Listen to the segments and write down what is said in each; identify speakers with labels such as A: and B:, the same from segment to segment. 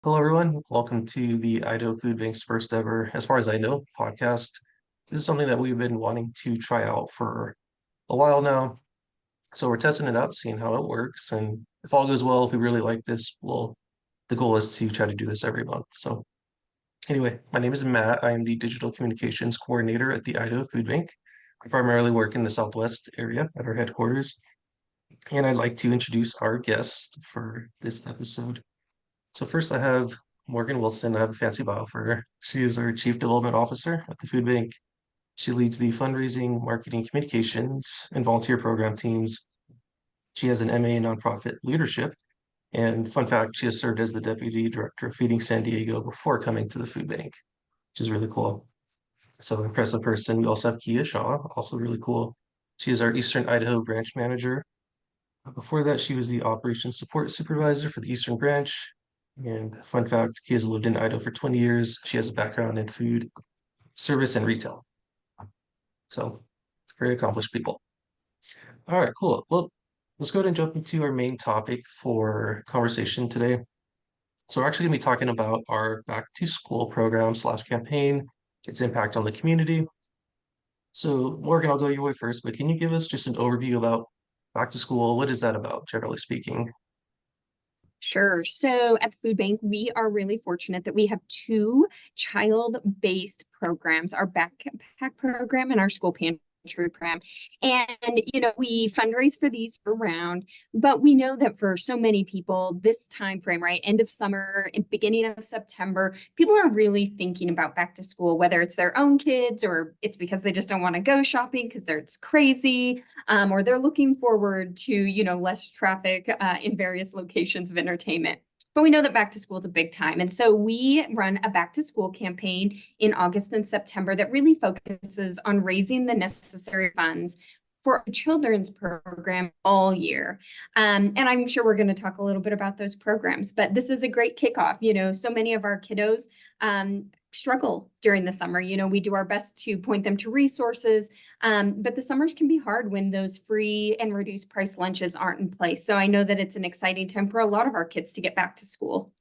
A: Hello, everyone. Welcome to the Idaho Foodbank's first ever, as far as I know, podcast. This is something that we've been wanting to try out for a while now. So we're testing it out, seeing how it works. And if all goes well, if we really like this, the goal is to try to do this every month. So anyway, my name is Matt. I am the digital communications coordinator at the Idaho Food Bank. I primarily work in the Southwest area at our headquarters. And I'd like to introduce our guest for this episode. So first I have Morgan Wilson. I have a fancy bio for her. She is our Chief Development Officer at the Food Bank. She leads the fundraising, marketing, communications, and volunteer program teams. She has an MA in nonprofit leadership. And fun fact, she has served as the Deputy Director of Feeding San Diego before coming to the Food Bank, which is really cool. So impressive person. We also have Kia Shaw, also really cool. She is our Eastern Idaho branch manager. Before that, she was the operations support supervisor for the Eastern Branch. And fun fact, Kia's lived in Idaho for 20 years. She has a background in food, service, and retail. So very accomplished people. All right, cool. Well, let's go ahead and jump into our main topic for conversation today. So we're actually going to be talking about our back to school program slash campaign, its impact on the community. So Morgan, I'll go your way first, but can you give us just an overview about back to school? What is that about, generally speaking?
B: Sure. So at the food bank, we are really fortunate that we have two child-based programs, our backpack program and our school pantry program. And, we fundraise for these year-round, but we know that for so many people, this time frame, right, end of summer and beginning of September, people are really thinking about back to school, whether it's their own kids or it's because they just don't want to go shopping because it's crazy, or they're looking forward to, less traffic in various locations of entertainment. But we know that back to school is a big time. And so we run a back to school campaign in August and September that really focuses on raising the necessary funds for a children's program all year. And I'm sure we're going to talk a little bit about those programs, but this is a great kickoff. So many of our kiddos struggle during the summer. We do our best to point them to resources, but the summers can be hard when those free and reduced price lunches aren't in place. So I know that it's an exciting time for a lot of our kids to get back to school.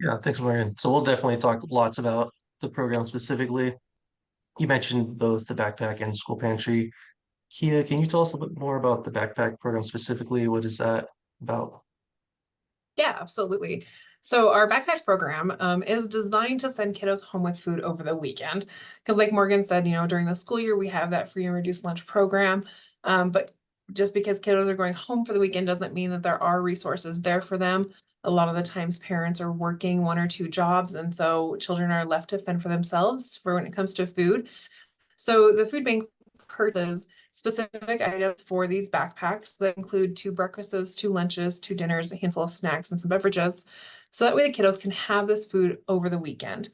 A: Yeah, thanks, Morgan. So we'll definitely talk lots about the program specifically. You mentioned both the backpack and school pantry. Kia, can you tell us a bit more about the backpack program specifically? What is that about?
C: Yeah, absolutely. So our backpack program is designed to send kiddos home with food over the weekend. Because like Morgan said, during the school year, we have that free and reduced lunch program. But just because kiddos are going home for the weekend doesn't mean that there are resources there for them. A lot of the times parents are working one or two jobs, and so children are left to fend for themselves for when it comes to food. So the food bank purchases specific items for these backpacks that include two breakfasts, two lunches, two dinners, a handful of snacks, and some beverages. So that way the kiddos can have this food over the weekend.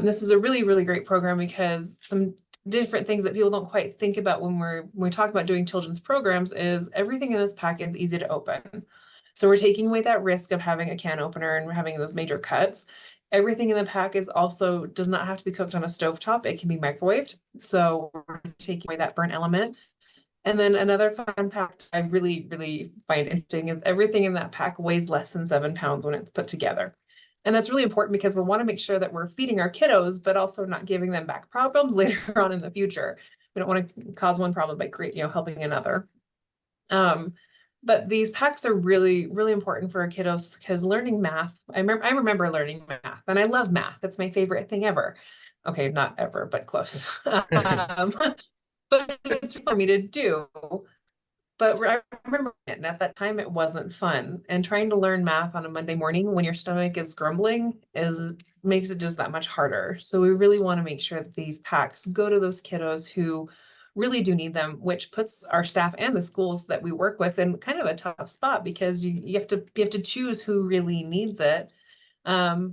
C: This is a really, really great program because some different things that people don't quite think about when we talk about doing children's programs is everything in this pack is easy to open. So we're taking away that risk of having a can opener and having those major cuts. Everything in the pack does not have to be cooked on a stovetop. It can be microwaved. So we're taking away that burn element. And then another fun fact I really, really find interesting is everything in that pack weighs less than 7 pounds when it's put together. And that's really important because we want to make sure that we're feeding our kiddos, but also not giving them back problems later on in the future. We don't want to cause one problem by helping another. But these packs are really, really important for our kiddos because learning math, I remember learning math, and I love math. That's my favorite thing ever. Okay, not ever, but close. But it's for me to do. But I remember it, and at that time it wasn't fun. And trying to learn math on a Monday morning when your stomach is grumbling makes it just that much harder. So we really want to make sure that these packs go to those kiddos who really do need them, which puts our staff and the schools that we work with in kind of a tough spot because you have to choose who really needs it.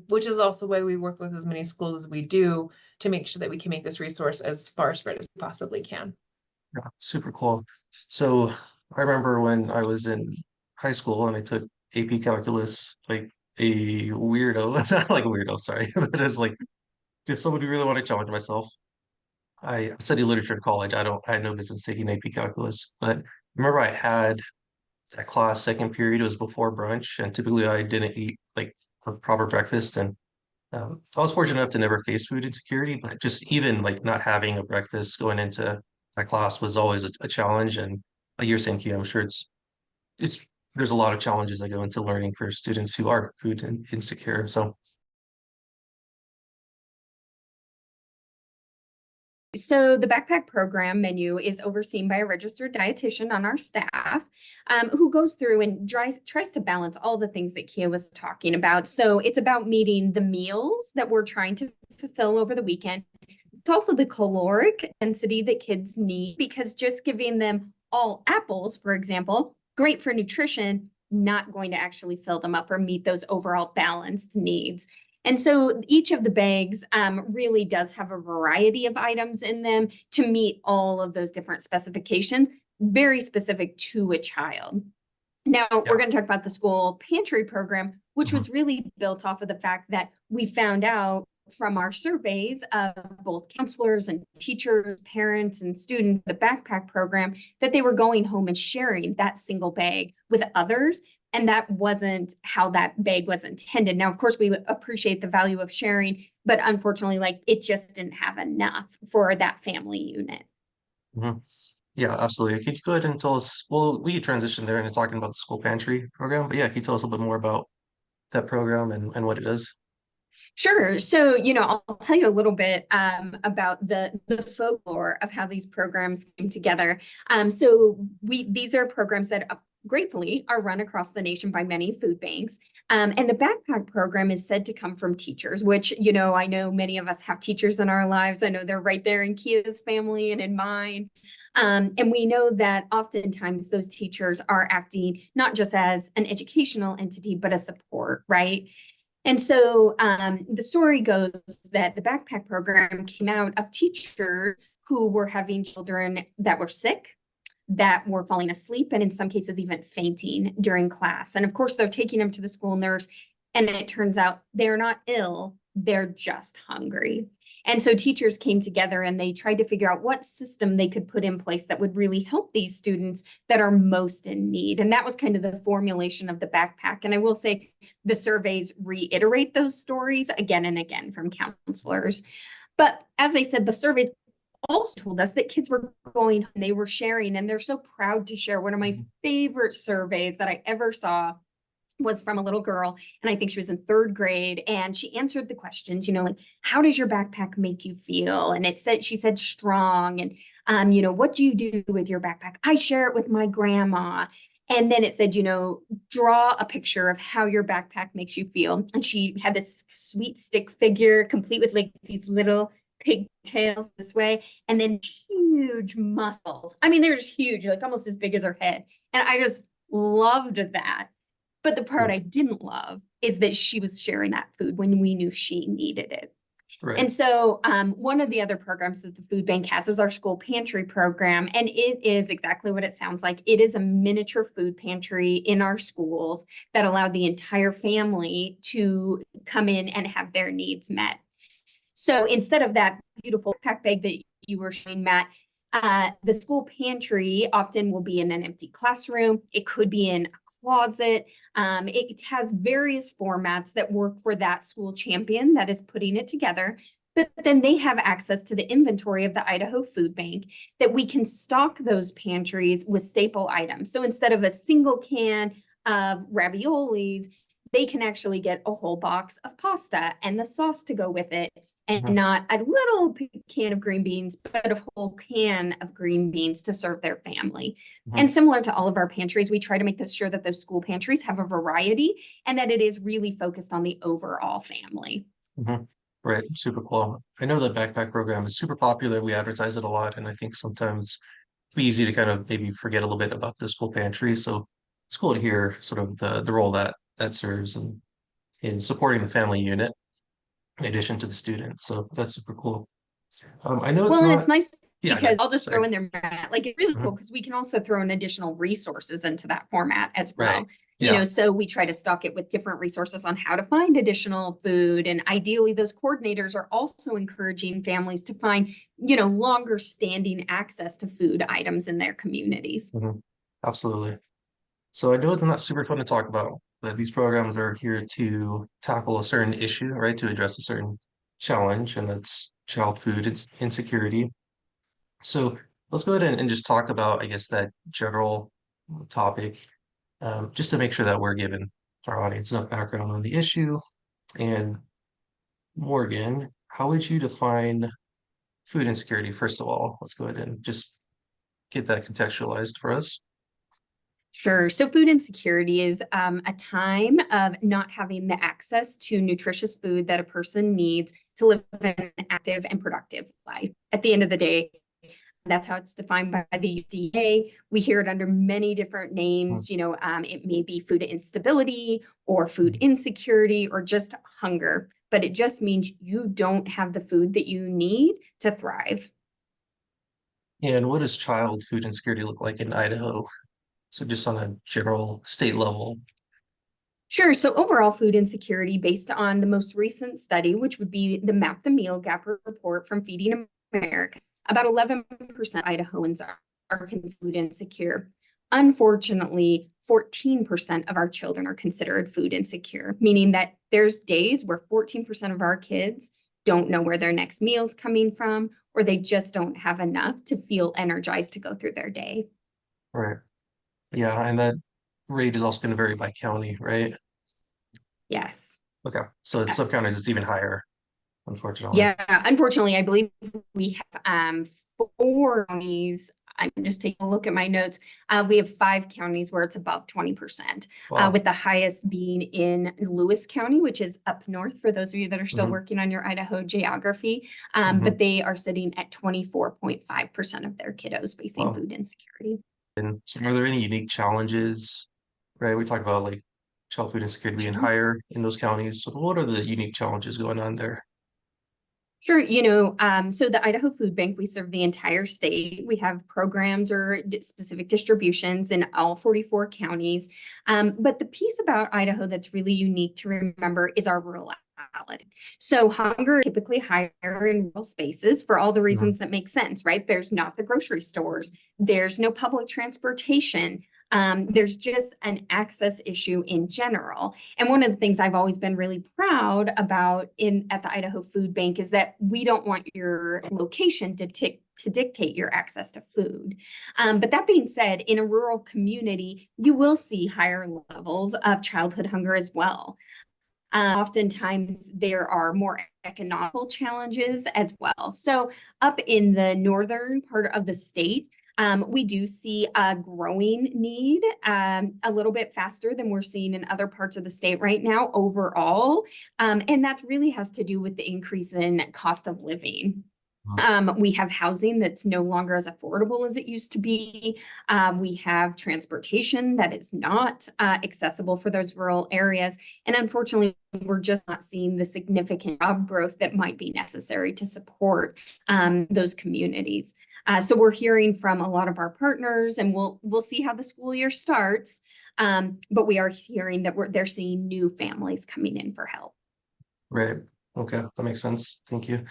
C: Which is also why we work with as many schools as we do to make sure that we can make this resource as far spread as we possibly can.
A: Yeah, super cool. So I remember when I was in high school and I took AP Calculus, like a weirdo, not like a weirdo, sorry, but as like just someone who really wanted to challenge myself. I studied literature in college. I had no business taking AP Calculus, but remember I had that class second period. It was before brunch, and typically I didn't eat like of proper breakfast. And I was fortunate enough to never face food insecurity, but just even like not having a breakfast going into my class was always a challenge. And like you're saying, I'm sure it's there's a lot of challenges that go into learning for students who are insecure.
B: So the backpack program menu is overseen by a registered dietitian on our staff, who goes through and tries to balance all the things that Kia was talking about. So it's about meeting the meals that we're trying to fulfill over the weekend. It's also the caloric density that kids need, because just giving them all apples, for example, great for nutrition, not going to actually fill them up or meet those overall balanced needs. And so each of the bags really does have a variety of items in them to meet all of those different specifications, very specific to a child. Now, we're going to talk about the school pantry program, which was really built off of the fact that we found out from our surveys of both counselors and teachers, parents, and students, the backpack program, that they were going home and sharing that single bag with others. And that wasn't how that bag was intended. Now, of course, we appreciate the value of sharing, but unfortunately, like, it just didn't have enough for that family unit.
A: Yeah, absolutely. Could you go ahead and tell us, well, we transitioned there into talking about the school pantry program, but yeah, can you tell us a little bit more about that program and what it is?
B: Sure. So, I'll tell you a little bit about the folklore of how these programs came together. So these are programs that gratefully are run across the nation by many food banks. And the backpack program is said to come from teachers, which, I know many of us have teachers in our lives. I know they're right there in Kia's family and in mine. And we know that oftentimes those teachers are acting not just as an educational entity, but a support, right? And so the story goes that the backpack program came out of teachers who were having children that were sick, that were falling asleep, and in some cases even fainting during class. And of course, they're taking them to the school nurse, and it turns out they're not ill, they're just hungry. And so teachers came together and they tried to figure out what system they could put in place that would really help these students that are most in need. And that was kind of the formulation of the backpack. And I will say the surveys reiterate those stories again and again from counselors. But as I said, the surveys also told us that kids were going, they were sharing, and they're so proud to share. One of my favorite surveys that I ever saw was from a little girl, and I think she was in 3rd grade, and she answered the questions, like, how does your backpack make you feel? And she said strong, and what do you do with your backpack? I share it with my grandma. And then it said, draw a picture of how your backpack makes you feel. And she had this sweet stick figure, complete with like these little pigtails this way, and then huge muscles. I mean, they're just huge, like almost as big as her head. And I just loved that. But the part I didn't love is that she was sharing that food when we knew she needed it.
A: Right.
B: And so one of the other programs that the food bank has is our school pantry program. And it is exactly what it sounds like. It is a miniature food pantry in our schools that allowed the entire family to come in and have their needs met. So instead of that beautiful pack bag that you were showing, Matt, the school pantry often will be in an empty classroom. It could be in a closet. It has various formats that work for that school champion that is putting it together. But then they have access to the inventory of the Idaho Foodbank that we can stock those pantries with staple items. So instead of a single can of raviolis, they can actually get a whole box of pasta and the sauce to go with it. And not a little can of green beans, but a whole can of green beans to serve their family. And similar to all of our pantries, we try to make sure that those school pantries have a variety and that it is really focused on the overall family.
A: Right, super cool. I know the backpack program is super popular. We advertise it a lot, and I think sometimes it's easy to kind of maybe forget a little bit about the school pantry. So it's cool to hear sort of the role that serves in supporting the family unit in addition to the student. So that's super cool. I know it's
B: Well, and
A: not.
B: it's nice
A: Yeah,
B: because I'll just throw
A: sorry.
B: in there, Matt, like, it's really cool because we can also throw in additional resources into that format as
A: Right.
B: well.
A: Yeah.
B: So we try to stock it with different resources on how to find additional food. And ideally, those coordinators are also encouraging families to find, longer standing access to food items in their communities.
A: Absolutely. So I know it's not super fun to talk about, But these programs are here to tackle a certain issue, right? To address a certain challenge, and that's child food insecurity. So let's go ahead and just talk about, I guess, that general topic, just to make sure that we're giving our audience enough background on the issue. And Morgan, how would you define food insecurity, first of all? Let's go ahead and just get that contextualized for us.
B: Sure. So food insecurity is a time of not having the access to nutritious food that a person needs to live an active and productive life. At the end of the day, that's how it's defined by the USDA. We hear it under many different names. It may be food instability or food insecurity or just hunger, but it just means you don't have the food that you need to thrive.
A: And what does child food insecurity look like in Idaho? So just on a general state level.
B: Sure. So overall food insecurity, based on the most recent study, which would be the Map the Meal Gap report from Feeding America, about 11% Idahoans are considered food insecure. Unfortunately, 14% of our children are considered food insecure, meaning that there's days where 14% of our kids don't know where their next meal's coming from, or they just don't have enough to feel energized to go through their day.
A: Right. Yeah, and that rate is also going to vary by county, right?
B: Yes.
A: Okay. So in some
B: Absolutely.
A: counties it's even higher, unfortunately.
B: Yeah, unfortunately, I believe we have 4 counties. I'm just taking a look at my notes. We have 5 counties where it's above 20%,
A: Wow.
B: with the highest being in Lewis County, which is up north for those of you that are still
A: Mhm.
B: working on your Idaho geography.
A: Mhm.
B: But they are sitting at 24.5% of their kiddos facing
A: Wow.
B: food insecurity.
A: And so are there any unique challenges, right? We talked about like child food insecurity being
B: Sure.
A: higher in those counties. So what are the unique challenges going on there?
B: Sure. So the Idaho Foodbank, we serve the entire state. We have programs or specific distributions in all 44 counties. But the piece about Idaho that's really unique to remember is our rurality. So hunger is typically higher in rural spaces for all the
A: Mhm.
B: reasons that make sense, right? There's not the grocery stores. There's no public transportation. There's just an access issue in general. And one of the things I've always been really proud about at the Idaho Foodbank is that we don't want your location to dictate your access to food. But that being said, in a rural community, you will see higher levels of childhood hunger as well. Oftentimes, there are more economical challenges as well. So up in the northern part of the state, we do see a growing need a little bit faster than we're seeing in other parts of the state right now overall. And that really has to do with the increase in cost of living. We have housing that's no longer as affordable as it used to be. We have transportation that is not accessible for those rural areas. And unfortunately, we're just not seeing the significant job growth that might be necessary to support those communities. So we're hearing from a lot of our partners, and we'll see how the school year starts. But we are hearing that they're seeing new families coming in for help.
A: Right. Okay, that makes sense. Thank you.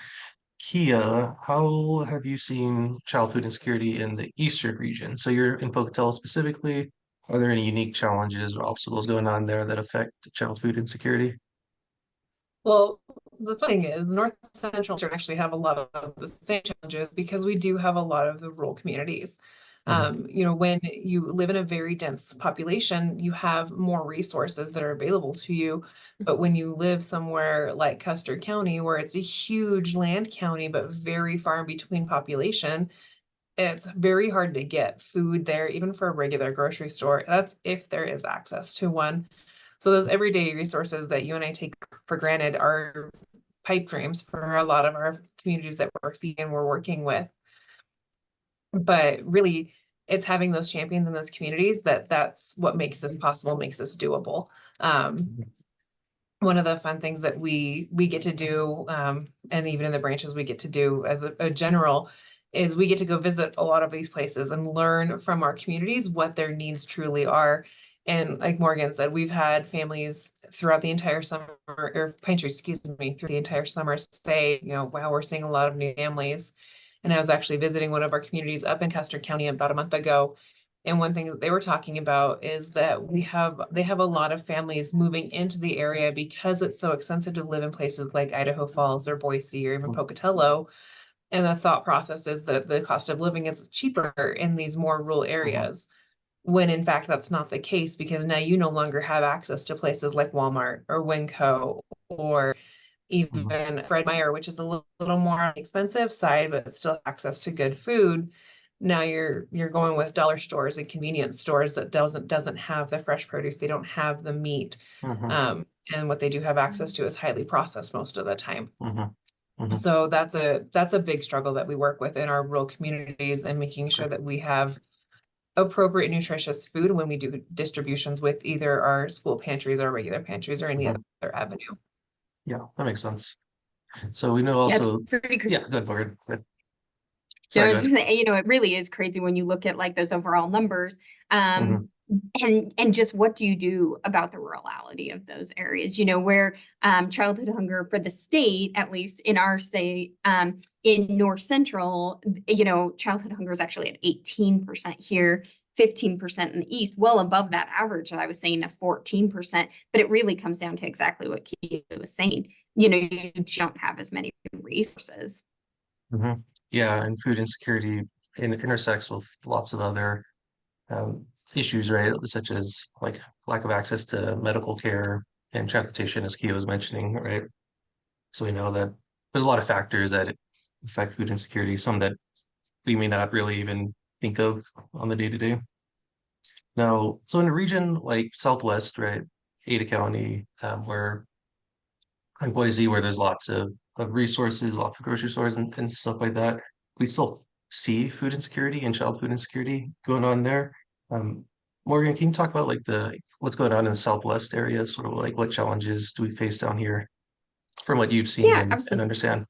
A: Kia, how have you seen child food insecurity in the eastern region? So you're in Pocatello specifically. Are there any unique challenges or obstacles going on there that affect child food insecurity?
C: Well, the thing is, North Central actually have a lot of the same challenges because we do have a lot of the rural communities.
A: Mhm.
C: When you live in a very dense population, you have more resources that are available to you. But when you live somewhere like Custer County, where it's a huge land county, but very far in between population, it's very hard to get food there, even for a regular grocery store. That's if there is access to one. So those everyday resources that you and I take for granted are pipe dreams for a lot of our communities that we're feeding, we're working with. But really, it's having those champions in those communities that's what makes this possible, makes this doable. One of the fun things that we get to do, and even in the branches we get to do as a general, is we get to go visit a lot of these places and learn from our communities what their needs truly are. And like Morgan said, we've had families throughout the entire summer, or pine trees, excuse me, through the entire summer say, wow, we're seeing a lot of new families. And I was actually visiting one of our communities up in Custer County about a month ago. And one thing that they were talking about is that they have a lot of families moving into the area because it's so expensive to live in places like Idaho Falls or Boise or even Pocatello. And the thought process is that the cost of living is cheaper in these more rural areas, when in fact that's not the case, because now you no longer have access to places like Walmart or Winco or even Fred Meyer, which is a little more on the expensive side, but still access to good food. Now you're going with dollar stores and convenience stores that doesn't have the fresh produce. They don't have the meat. And what they do have access to is highly processed most of the time. So that's a big struggle that we work with in our rural communities, and making sure that we have appropriate nutritious food when we do distributions with either our school pantries or regular pantries or any other avenue.
A: Yeah, that makes sense. So we know
B: Yeah, it's
A: also,
B: pretty crazy.
A: yeah, good, Morgan. Good.
B: No,
A: Sorry,
B: I
A: go
B: was
A: ahead.
B: just saying, it really is crazy when you look at like those overall numbers. And just what do you do about the rurality of those areas? Where childhood hunger for the state, at least in our state, in North Central, childhood hunger is actually at 18% here, 15% in the East, well above that average that I was saying of 14%. But it really comes down to exactly what Kia was saying. You don't have as many resources.
A: Yeah, and food insecurity intersects with lots of other um, issues, right? Such as like lack of access to medical care and transportation, as Kia was mentioning, right? So we know that there's a lot of factors that affect food insecurity, some that we may not really even think of on the day to day. Now, so in a region like Southwest, right, Ada County, where in Boise, where there's lots of resources, lots of grocery stores and stuff like that, we still see food insecurity and child food insecurity going on there. Um, Morgan, can you talk about like the what's going on in the Southwest area? Sort of like what challenges do we face down here from what you've seen
B: Yeah,
A: and
B: absolutely.
A: understand?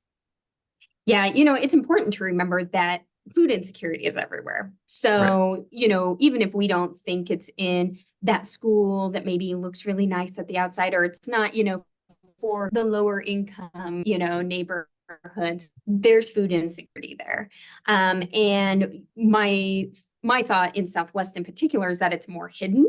B: Yeah, it's important to remember that food insecurity is everywhere.
A: Right.
B: So, even if we don't think it's in that school that maybe looks really nice at the outside, or it's not, for the lower income, neighborhoods, there's food insecurity there. And my thought in Southwest in particular is that it's more hidden,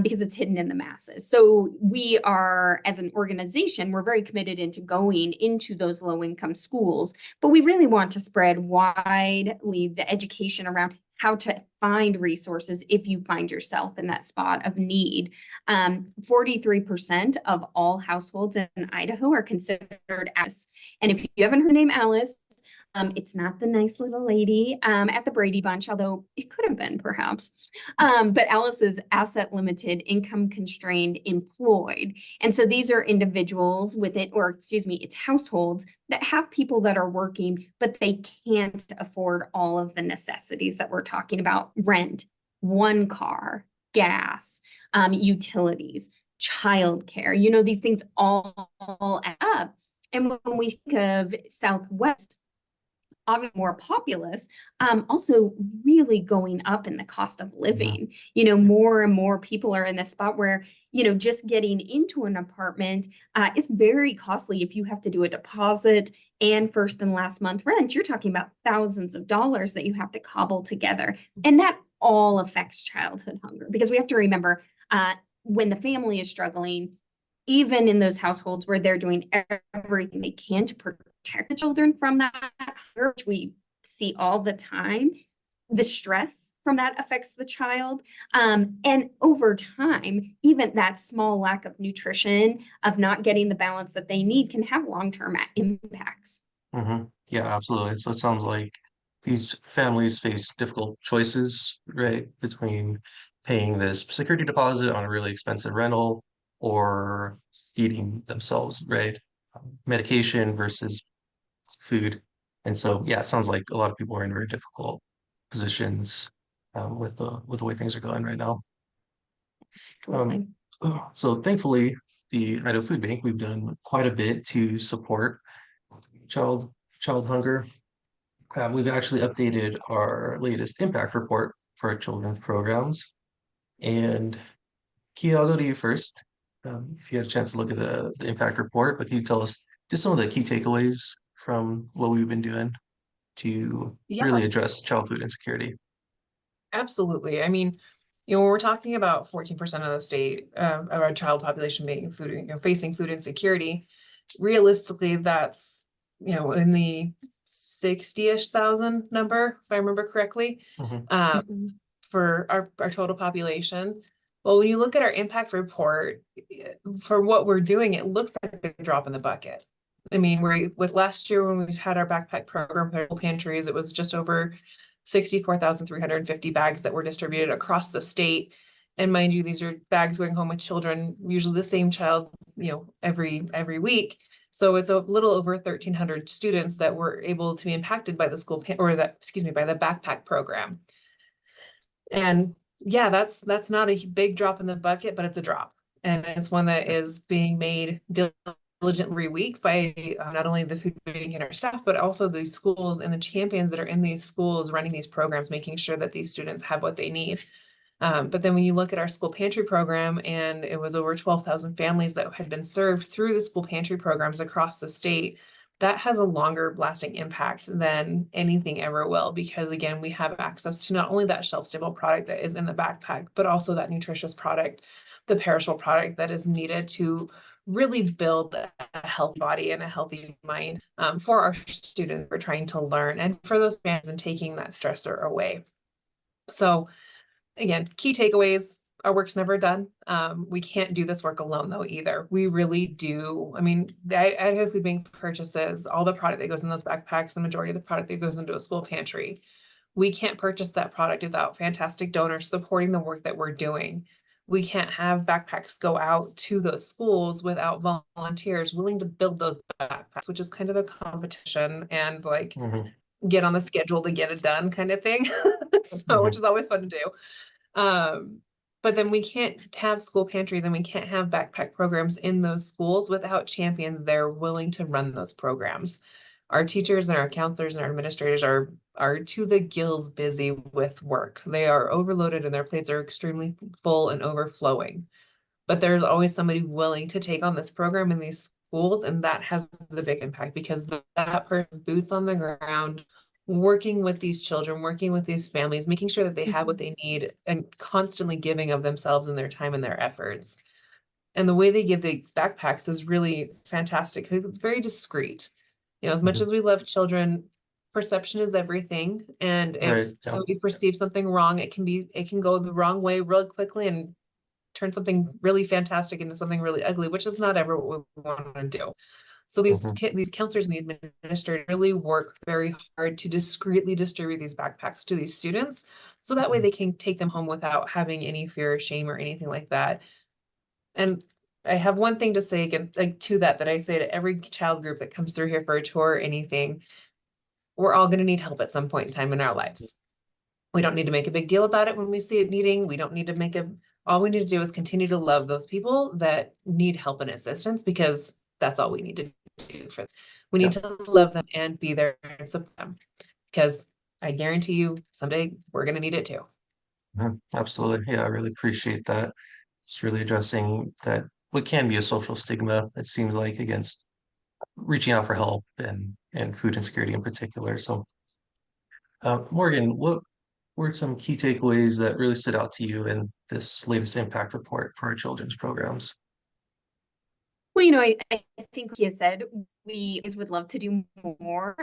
B: because it's hidden in the masses. So we are, as an organization, we're very committed into going into those low income schools, but we really want to spread widely the education around how to find resources if you find yourself in that spot of need. 43% of all households in Idaho are considered Alice. And if you haven't heard the name Alice, it's not the nice little lady at the Brady Bunch, although it could have been perhaps. But Alice is asset limited, income constrained, employed. And so these are individuals within, or excuse me, it's households that have people that are working, but they can't afford all of the necessities that we're talking about: rent, one car, gas, utilities, childcare. These things all add up. And when we think of Southwest, obviously more populous, also really going up in the cost of living. More and more people are in this spot where, just getting into an apartment is very costly. If you have to do a deposit and first and last month rent, you're talking about thousands of dollars that you have to cobble together. And that all affects childhood hunger, because we have to remember, when the family is struggling, even in those households where they're doing everything they can to protect the children from that, which we see all the time, the stress from that affects the child. And over time, even that small lack of nutrition, of not getting the balance that they need, can have long-term impacts.
A: Yeah, absolutely. So it sounds like these families face difficult choices, right? Between paying this security deposit on a really expensive rental or feeding themselves, right? Medication versus food. And so, yeah, it sounds like a lot of people are in very difficult positions with the way things are going right now. Um,
B: Absolutely.
A: so thankfully, the Idaho Food Bank, we've done quite a bit to support child child hunger. We've actually updated our latest impact report for our children's programs. And Kia, I'll go to you first. If you had a chance to look at the impact report, but can you tell us just some of the key takeaways from what we've been doing to
C: Yeah.
A: really address child food insecurity?
C: Absolutely. I mean, when we're talking about 14% of the state of our child population being food, facing food insecurity, realistically, that's, in the 60-ish thousand number, if I remember correctly,
A: Mhm.
C: for our total population. Well, when you look at our impact report, for what we're doing, it looks like a drop in the bucket. I mean, with last year when we had our backpack program for pantries, it was just over 64,350 bags that were distributed across the state. And mind you, these are bags going home with children, usually the same child, every week. So it's a little over 1,300 students that were able to be impacted by the by the backpack program. And yeah, that's not a big drop in the bucket, but it's a drop. And it's one that is being made diligently every week by not only the food bank and our staff, but also the schools and the champions that are in these schools running these programs, making sure that these students have what they need. But then when you look at our school pantry program, and it was over 12,000 families that had been served through the school pantry programs across the state, that has a longer lasting impact than anything ever will, because again, we have access to not only that shelf stable product that is in the backpack, but also that nutritious product, the perishable product that is needed to really build a healthy body and a healthy mind for our students who are trying to learn, and for those families and taking that stressor away. So again, key takeaways, our work's never done. We can't do this work alone though either. We really do. I mean, the Idaho Foodbank purchases all the product that goes in those backpacks, the majority of the product that goes into a school pantry. We can't purchase that product without fantastic donors supporting the work that we're doing. We can't have backpacks go out to those schools without volunteers willing to build those backpacks, which is kind of a competition and like get on the schedule to get it done kind of thing. So, which is always fun to do. But then we can't have school pantries and we can't have backpack programs in those schools without champions there willing to run those programs. Our teachers and our counselors and our administrators are to the gills busy with work. They are overloaded and their plates are extremely full and overflowing. But there's always somebody willing to take on this program in these schools, and that has the big impact because that person's boots on the ground, working with these children, working with these families, making sure that they have what they need, and constantly giving of themselves and their time and their efforts. And the way they give these backpacks is really fantastic because it's very discreet. As much as we love children, perception is everything. And if somebody perceives something wrong, it can go the wrong way really quickly and turn something really fantastic into something really ugly, which is not ever what we want to do. So these counselors and the administrators really work very hard to discreetly distribute these backpacks to these students, so that way they can take them home without having any fear or shame or anything like that. And I have one thing to say again, like to that I say to every child group that comes through here for a tour or anything: we're all going to need help at some point in time in our lives. We don't need to make a big deal about it when we see it needing. We don't need to all we need to do is continue to love those people that need help and assistance, because that's all we need to do for them. We need to love them and be there and support them, because I guarantee you someday we're going to need it too.
A: Absolutely. Yeah, I really appreciate that. It's really addressing that what can be a social stigma, it seems like, against reaching out for help and food insecurity in particular. So, Morgan, what were some key takeaways that really stood out to you in this latest impact report for our children's programs?
B: Well, I think like you said, we would love to do more.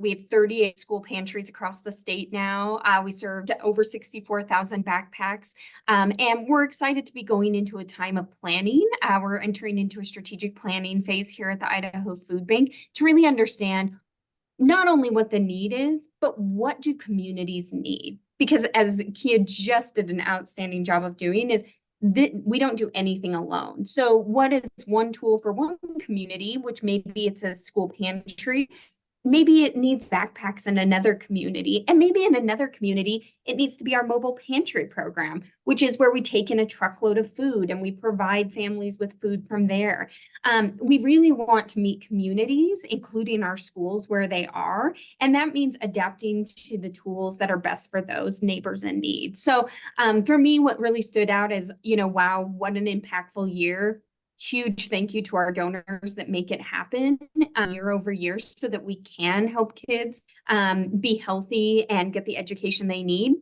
B: We have 38 school pantries across the state now. We served over 64,000 backpacks. And we're excited to be going into a time of planning. We're entering into a strategic planning phase here at the Idaho Food Bank to really understand not only what the need is, but what do communities need? Because as Kia just did an outstanding job of doing, is that we don't do anything alone. So what is one tool for one community, which maybe it's a school pantry, maybe it needs backpacks in another community, and maybe in another community, it needs to be our mobile pantry program, which is where we take in a truckload of food and we provide families with food from there. We really want to meet communities, including our schools, where they are, and that means adapting to the tools that are best for those neighbors in need. So for me, what really stood out is, wow, what an impactful year. Huge thank you to our donors that make it happen year over year so that we can help kids be healthy and get the education they need.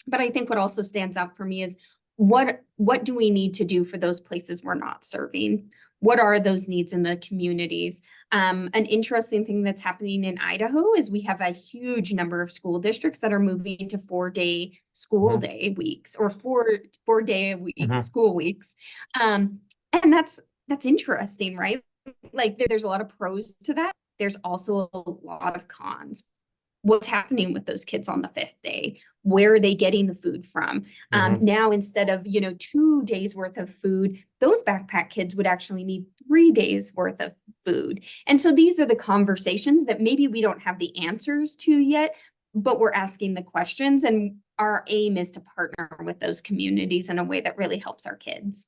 B: But I think what also stands out for me is what do we need to do for those places we're not serving? What are those needs in the communities? An interesting thing that's happening in Idaho is we have a huge number of school districts that are moving to 4-day school
A: Mhm.
B: day weeks, or four day a week
A: Mhm.
B: school weeks. And that's interesting, right? Like there's a lot of pros to that. There's also a lot of cons. What's happening with those kids on the 5th day? Where are they getting the food from?
A: Mhm.
B: Now, instead of, 2 days worth of food, those backpack kids would actually need 3 days worth of food. And so these are the conversations that maybe we don't have the answers to yet, but we're asking the questions, and our aim is to partner with those communities in a way that really helps our kids.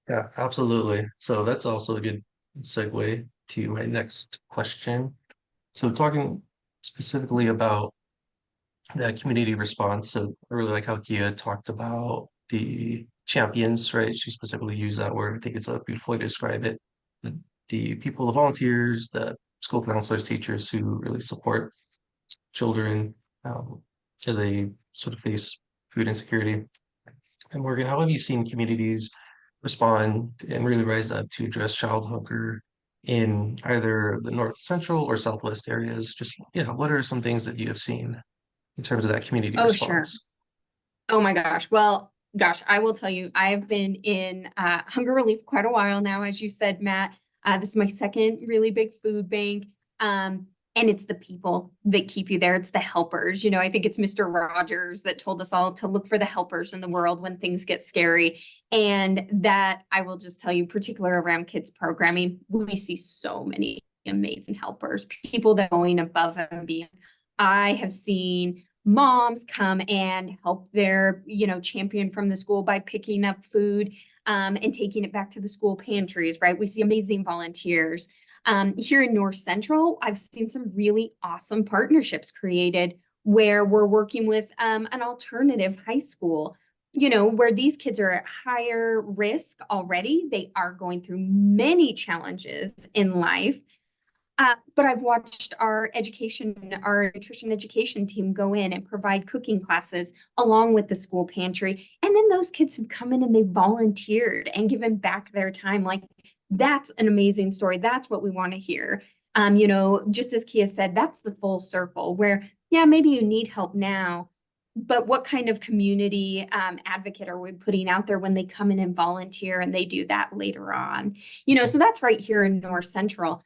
A: Yeah, absolutely. So that's also a good segue to my next question. So talking specifically about that community response, so I really like how Kia talked about the champions, right? She specifically used that word. I think it's a beautiful way to describe it. The people, the volunteers, the school counselors, teachers who really support children um, as they sort of face food insecurity. And Morgan, how have you seen communities respond and really rise up to address child hunger in either the North Central or Southwest areas? Just, yeah, what are some things that you have seen in terms of that community
B: Oh, sure.
A: response?
B: Oh my gosh. Well, gosh, I will tell you, I've been in hunger relief quite a while now, as you said, Matt. This is my second really big food bank. And it's the people that keep you there. It's the helpers. I think it's Mr. Rogers that told us all to look for the helpers in the world when things get scary. And that I will just tell you, particularly around kids programming, we see so many amazing helpers, people that are going above and beyond. I have seen moms come and help their, champion from the school by picking up food and taking it back to the school pantries, right? We see amazing volunteers. Here in North Central, I've seen some really awesome partnerships created where we're working with an alternative high school, where these kids are at higher risk already. They are going through many challenges in life. But I've watched our nutrition education team go in and provide cooking classes along with the school pantry. And then those kids have come in and they volunteered and given back their time. Like, that's an amazing story. That's what we want to hear. Just as Kia said, that's the full circle where, yeah, maybe you need help now, but what kind of community advocate are we putting out there when they come in and volunteer and they do that later on? So that's right here in North Central.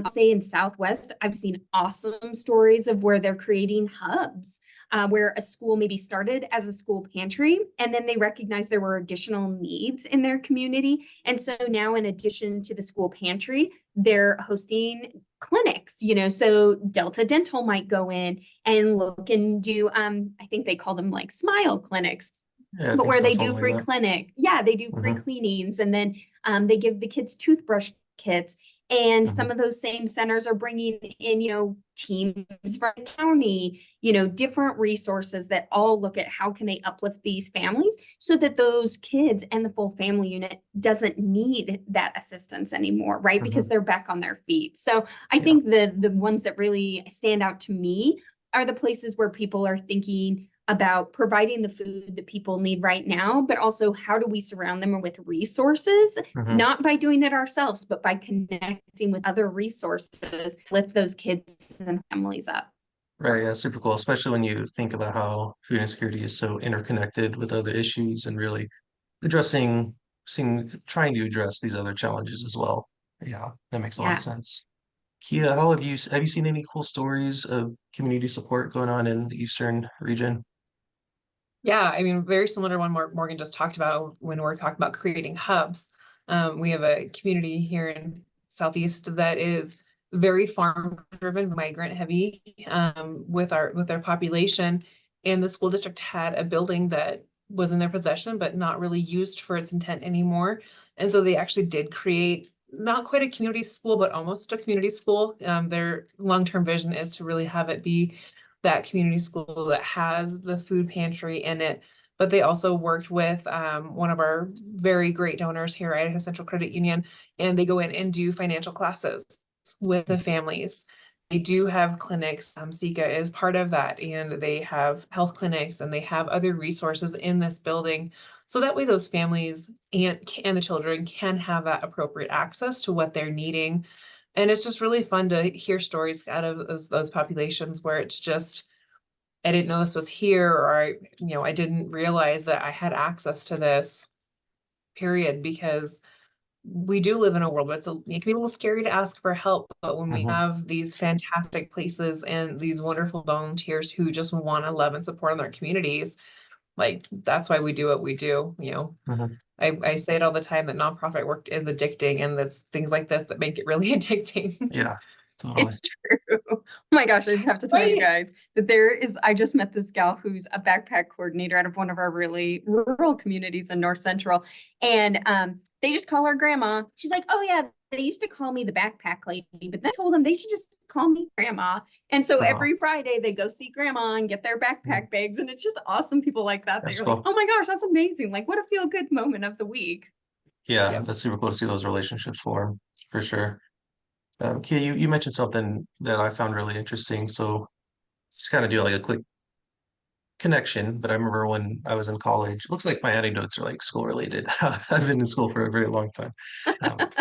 B: Say in Southwest, I've seen awesome stories of where they're creating hubs, where a school maybe started as a school pantry, and then they recognized there were additional needs in their community. And so now, in addition to the school pantry, they're hosting clinics, so Delta Dental might go in and look and do, I think they call them like smile clinics,
A: Yeah, I
B: but
A: think
B: where
A: so,
B: they do
A: something like
B: free
A: that.
B: clinic. Yeah, they do free
A: Hmm.
B: cleanings, and then they give the kids toothbrush kits. And
A: Hmm.
B: some of those same centers are bringing in, teams from the county, different resources that all look at how can they uplift these families so that those kids and the full family unit doesn't need that assistance anymore, right? Because
A: Hmm.
B: they're back on their feet. So I
A: Yeah.
B: think the ones that really stand out to me are the places where people are thinking about providing the food that people need right now, but also how do we surround them with resources,
A: Hmm.
B: not by doing it ourselves, but by connecting with other resources to lift those kids and families up.
A: Right, yeah, super cool, especially when you think about how food insecurity is so interconnected with other issues and really addressing, trying to address these other challenges as well. Yeah, that makes a lot of
B: Yeah.
A: sense. Kia, how have you seen any cool stories of community support going on in the Eastern region?
C: Yeah, I mean, very similar to one Morgan just talked about when we're talking about creating hubs. We have a community here in Southeast that is very farm driven, migrant heavy, with their population. And the school district had a building that was in their possession, but not really used for its intent anymore. And so they actually did create not quite a community school, but almost a community school. Their long-term vision is to really have it be that community school that has the food pantry in it. But they also worked with one of our very great donors here, Idaho Central Credit Union, and they go in and do financial classes with the families. they do have clinics. Sika is part of that, and they have health clinics and they have other resources in this building. So that way those families and the children can have that appropriate access to what they're needing. And it's just really fun to hear stories out of those populations where it's just, I didn't know this was here, or I didn't realize that I had access to this, period, because we do live in a world where it can be a little scary to ask for help, but when we have these fantastic places and these wonderful volunteers who just want to love and support in their communities, like that's why we do what we do. I say it all the time that nonprofit work is addicting, and that's things like this that make it really addicting.
A: Yeah, totally.
B: It's true. Oh my gosh, I just have to tell you guys that I just met this gal who's a backpack coordinator out of one of our really rural communities in North Central. And they just call her grandma. She's like, oh yeah, they used to call me the backpack lady, but they told them they should just call me grandma. And so every Friday they go see grandma and get their backpack bags. And it's just awesome people like that. They're like, oh my gosh, that's amazing. Like, what a feel good moment of the week.
A: Yeah, that's super cool to see those relationships form for sure. Kia, you mentioned something that I found really interesting. So just kind of do like a quick connection, but I remember when I was in college, it looks like my anecdotes are like school related. I've been in school for a very long time.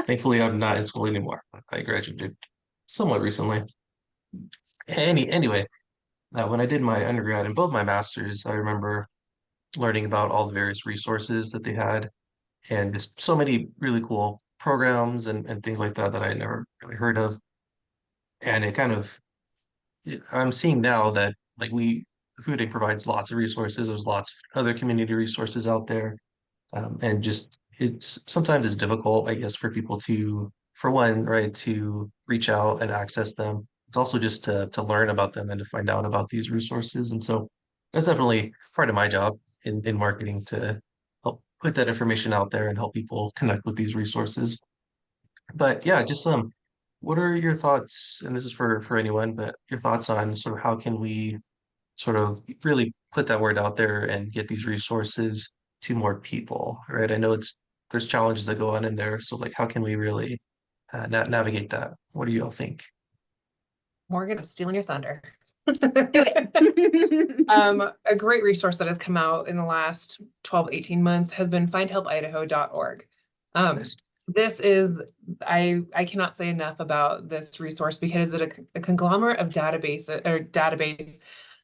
A: Thankfully, I'm not in school anymore. I graduated somewhat recently. Anyway, when I did my undergrad and both my masters, I remember learning about all the various resources that they had and just so many really cool programs and things like that that I had never really heard of. And it kind of I'm seeing now that like Food Inc. provides lots of resources. There's lots of other community resources out there, and just it's sometimes it's difficult, I guess, for people to, for one, right, to reach out and access them. It's also just to learn about them and to find out about these resources. And so that's definitely part of my job in marketing to help put that information out there and help people connect with these resources. But yeah, just what are your thoughts, and this is for anyone, but your thoughts on sort of how can we sort of really put that word out there and get these resources to more people, right? I know there's challenges that go on in there, so like how can we really navigate that? What do you all think?
C: Morgan, I'm stealing your thunder.
B: Do it.
C: A great resource that has come out in the last 12, 18 months has been findhelpidaho.org.
A: Nice.
C: This is, I cannot say enough about this resource because it's a conglomerate of database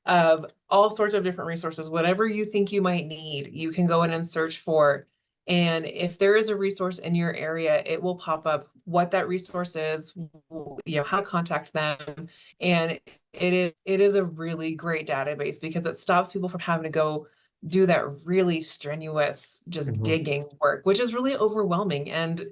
C: of all sorts of different resources. Whatever you think you might need, you can go in and search for. And if there is a resource in your area, it will pop up what that resource is, how to contact them. And it is a really great database because it stops people from having to go do that really strenuous, just digging work, which is really overwhelming. And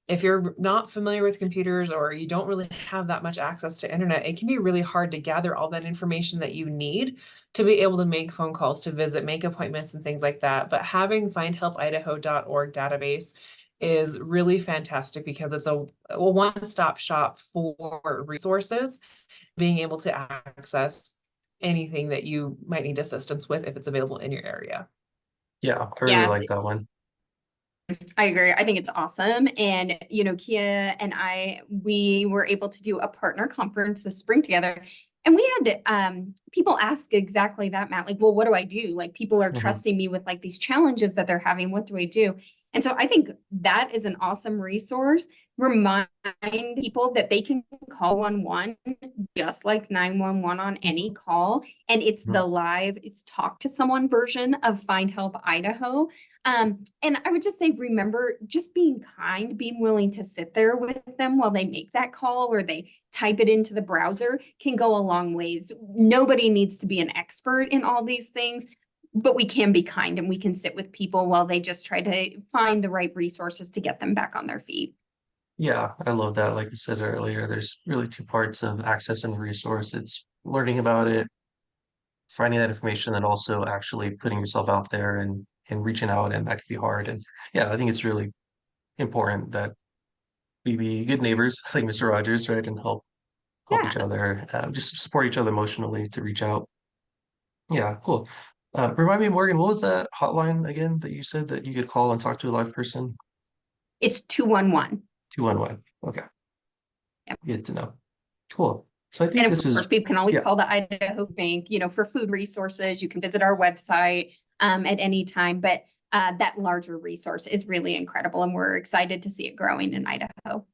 C: if you're not familiar with computers or you don't really have that much access to internet, it can be really hard to gather all that information that you need to be able to make phone calls, to visit, make appointments and things like that. But having findhelpidaho.org database is really fantastic because it's a one-stop shop for resources, being able to access anything that you might need assistance with if it's available in your area.
A: Yeah, I really like that one.
B: I agree. I think it's awesome. And, Kia and we were able to do a partner conference this spring together. And we had people ask exactly that, Matt, like, well, what do I do? Like people are trusting me with like these challenges that they're having. What do I do? And so I think that is an awesome resource. Remind people that they can call 111 just like 911 on any call. And it's it's talk to someone version of Find Help Idaho. And I would just say, remember, just being kind, being willing to sit there with them while they make that call or they type it into the browser can go a long ways. Nobody needs to be an expert in all these things, but we can be kind and we can sit with people while they just try to find the right resources to get them back on their feet.
A: Yeah, I love that. Like you said earlier, there's really two parts of accessing the resource. It's learning about it, finding that information, and also actually putting yourself out there and reaching out, and that can be hard. And yeah, I think it's really important that we be good neighbors, like Mr. Rogers, right, and help each
B: Yeah.
A: other, just support each other emotionally to reach out. Yeah, cool. Remind me, Morgan, what was that hotline again that you said that you could call and talk to a live person?
B: It's 211.
A: 211. Okay,
B: Yep.
A: good to know. Cool. So I think
B: And
A: this
B: of
A: is,
B: course, people can always
A: yeah,
B: call the Idaho Bank, for food resources. You can visit our website at any time, but that larger resource is really incredible, and we're excited to see it growing in Idaho.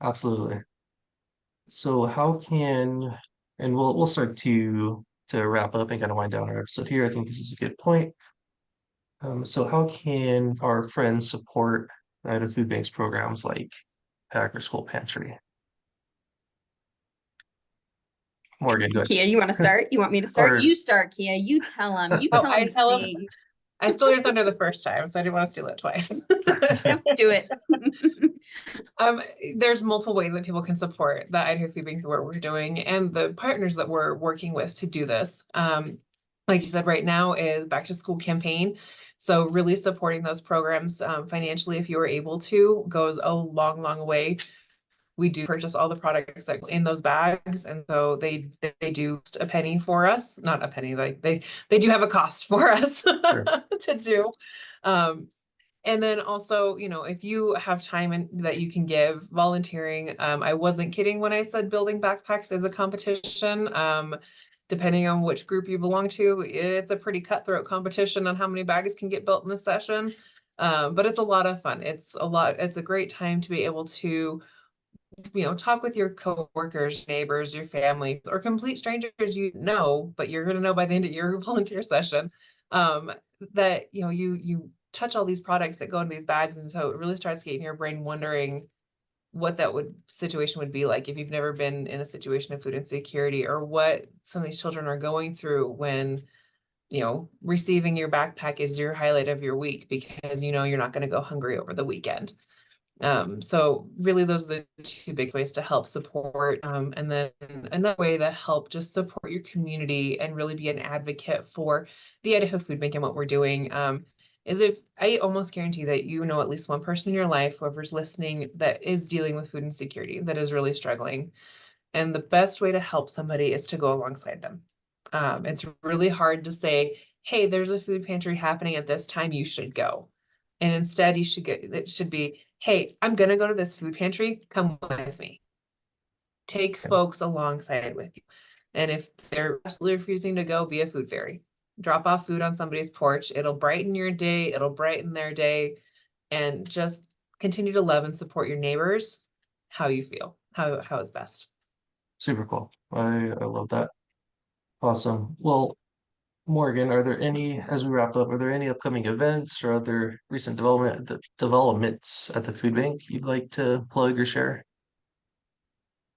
A: absolutely. So how can, and we'll start to wrap up and kind of wind down our episode here. I think this is a good point. So how can our friends support Idaho Food Bank's programs like Packer School Pantry? Morgan, good.
B: Kia, you want to start? You want me to start?
A: Or
B: You start, Kia. You tell them. You
C: Oh,
B: tell
C: I
B: them
C: tell them.
B: things.
C: I stole your thunder the first time, so I didn't want to steal it twice.
B: Do it.
C: Um, there's multiple ways that people can support the Idaho Food Bank, the work we're doing, and the partners that we're working with to do this. Like you said, right now is back to school campaign. So really supporting those programs financially, if you are able to, goes a long, long way. We do purchase all the products that in those bags, and so they do a penny for us, not a penny, like they do have a cost for us
A: Sure.
C: to do. And then also, if you have time and that you can give volunteering, I wasn't kidding when I said building backpacks is a competition. Depending on which group you belong to, it's a pretty cutthroat competition on how many bags can get built in the session. But it's a lot of fun. It's a great time to be able to talk with your coworkers, neighbors, your families, or complete strangers but you're going to know by the end of your volunteer session, that, you touch all these products that go in these bags. And so it really starts getting your brain wondering what that situation would be like if you've never been in a situation of food insecurity, or what some of these children are going through when, receiving your backpack is your highlight of your week, because you're not going to go hungry over the weekend. So really those are the two big ways to help support. And then another way to help just support your community and really be an advocate for the Idaho Food Bank and what we're doing, is if I almost guarantee that at least one person in your life, whoever's listening, that is dealing with food insecurity, that is really struggling. And the best way to help somebody is to go alongside them. It's really hard to say, hey, there's a food pantry happening at this time, you should go. And instead it should be, hey, I'm gonna go to this food pantry, come with me. Take folks alongside with you. And if they're absolutely refusing to go, be a food fairy. Drop off food on somebody's porch. It'll brighten your day, it'll brighten their day, and just continue to love and support your neighbors how you feel, how is best.
A: super cool. I love that. Awesome. Well, Morgan, as we wrap up, are there any upcoming events or other recent developments at the food bank you'd like to plug or share?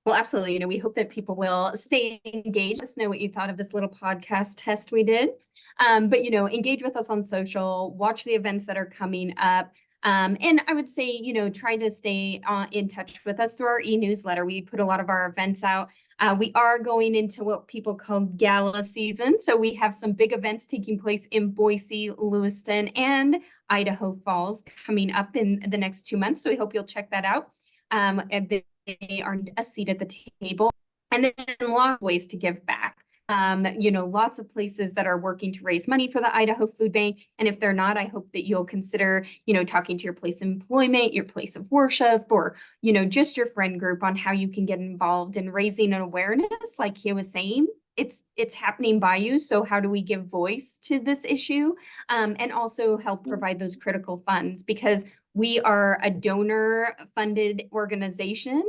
B: Well, absolutely. We hope that people will stay engaged. Let us know what you thought of this little podcast test we did. But, engage with us on social, watch the events that are coming up. And I would say, try to stay in touch with us through our e-newsletter. We put a lot of our events out. We are going into what people call gala season. So we have some big events taking place in Boise, Lewiston, and Idaho Falls coming up in the next 2 months. So we hope you'll check that out. And they are a seat at the table, and then lots of ways to give back. Lots of places that are working to raise money for the Idaho Food Bank. And if they're not, I hope that you'll consider, talking to your place of employment, your place of worship, or, just your friend group on how you can get involved in raising an awareness. Like he was saying, it's happening by you. So how do we give voice to this issue? And also help provide those critical funds, because we are a donor-funded organization.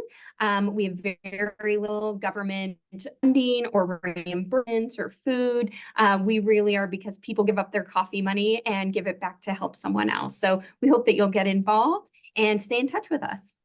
B: We have very little government funding or reimbursements or food. We really are because people give up their coffee money and give it back to help someone else. So we hope that you'll get involved and stay in touch with us.